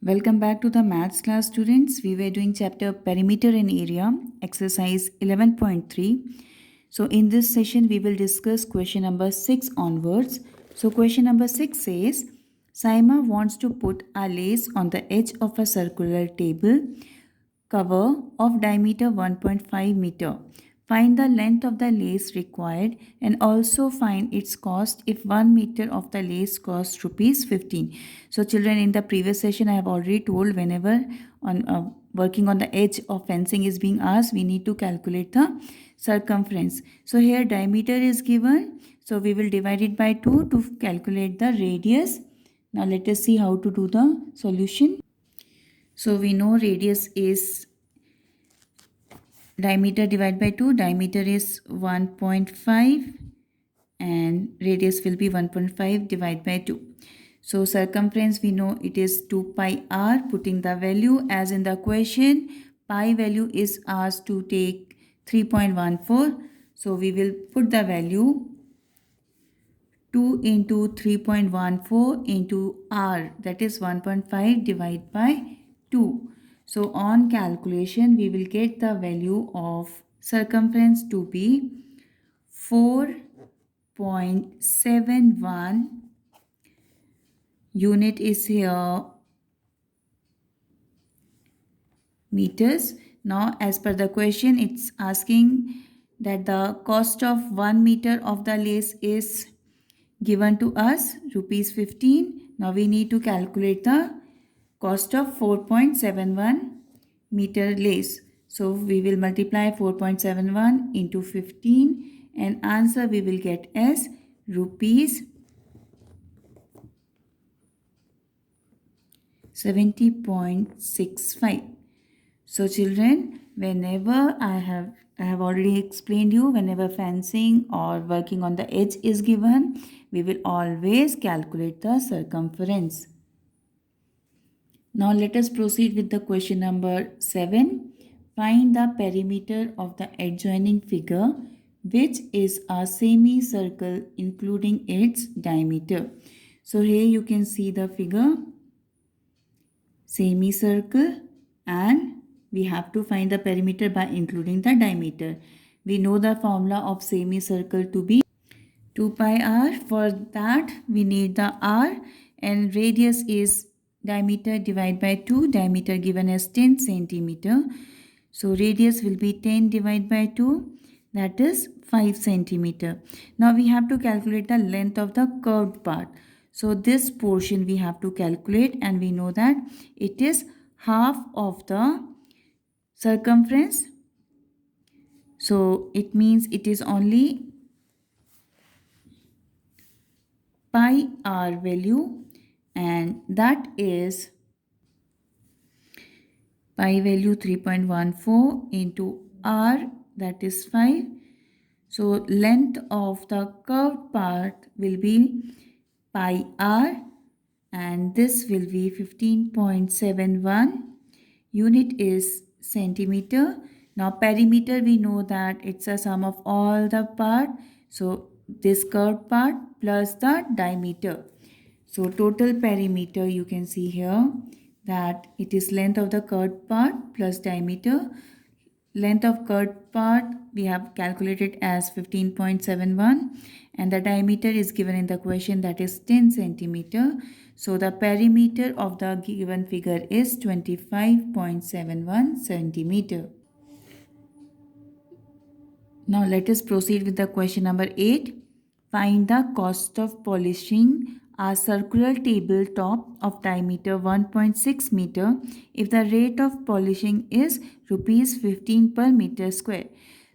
Welcome back to the maths class, students. We were doing chapter perimeter and area, exercise 11.3. So in this session we will discuss question number 6 onwards. So question number 6 says Saima wants to put a lace on the edge of a circular table cover of diameter 1.5 meter. Find the length of the lace required and also find its cost if 1 meter of the lace costs rupees 15. So children, in the previous session I have already told whenever on working on the edge of fencing is being asked, we need to calculate the circumference. So here diameter is given. So we will divide it by 2 to calculate the radius. Now let us see how to do the solution. So we know radius is diameter divided by 2. Diameter is 1.5 and radius will be 1.5 divided by 2. So circumference we know it is 2 pi r. Putting the value as in the question, pi value is asked to take 3.14. So we will put the value 2 into 3.14 into r, that is 1.5 divided by 2. So on calculation we will get the value of circumference to be 4.71. Unit is here meters. Now as per the question, it's asking that the cost of 1 meter of the lace is given to us rupees 15. Now we need to calculate the cost of 4.71 meter lace. So we will multiply 4.71 into 15 and answer we will get as rupees 70.65. So children, whenever I have already explained you, whenever fencing or working on the edge is given, we will always calculate the circumference. Now let us proceed with the question number 7. Find the perimeter of the adjoining figure, which is a semicircle including its diameter. So here you can see the figure, semicircle, and we have to find the perimeter by including the diameter. We know the formula of semicircle to be 2 pi r. For that we need the r, and radius is diameter divided by 2. Diameter given as 10 centimeter. So radius will be 10 divided by 2, that is 5 centimeter. Now we have to calculate the length of the curved part. So this portion we have to calculate, and we know that it is half of the circumference. So it means it is only pi r value, and that is pi value 3.14 into r, that is 5. So length of the curved part will be pi r, and this will be 15.71. Unit is centimeter. Now perimeter we know that it's a sum of all the part. So this curved part plus the diameter. So total perimeter you can see here that it is length of the curved part plus diameter. Length of curved part we have calculated as 15.71, and the diameter is given in the question, that is 10 centimeter. So the perimeter of the given figure is 25.71 centimeter. Now let us proceed with the question number 8. Find the cost of polishing a circular tabletop of diameter 1.6 meter if the rate of polishing is rupees 15 per meter square.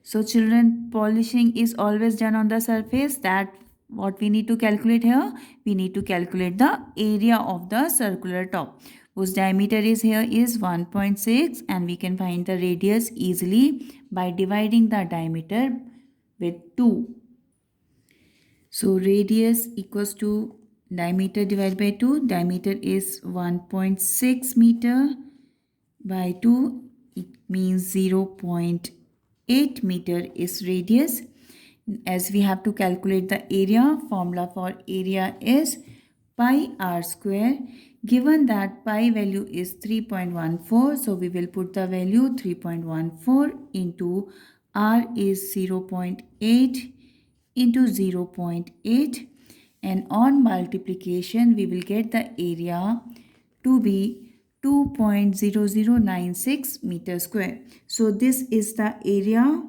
So children, polishing is always done on the surface. That what we need to calculate here? We need to calculate the area of the circular top, whose diameter is here is 1.6, and we can find the radius easily by dividing the diameter with 2. So radius equals to diameter divided by 2. Diameter is 1.6 meter by 2. It means 0.8 meter is radius. As we have to calculate the area, formula for area is pi r square. Given that pi value is 3.14, so we will put the value 3.14 into r is 0.8 into 0.8, and on multiplication we will get the area to be 2.0096 meter square. So this is the area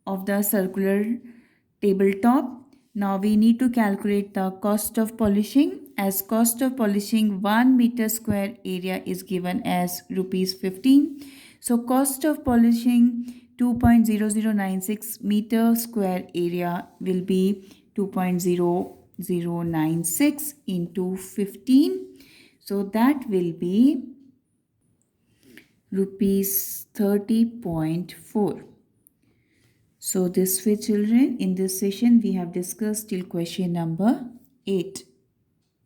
of the circular tabletop. Now we need to calculate the cost of polishing. As cost of polishing 1 meter square area is given as rupees 15. So cost of polishing 2.0096 meter square area will be 2.0096 into 15. So that will be rupees 30.4. So this way children, in this session we have discussed till question number 8.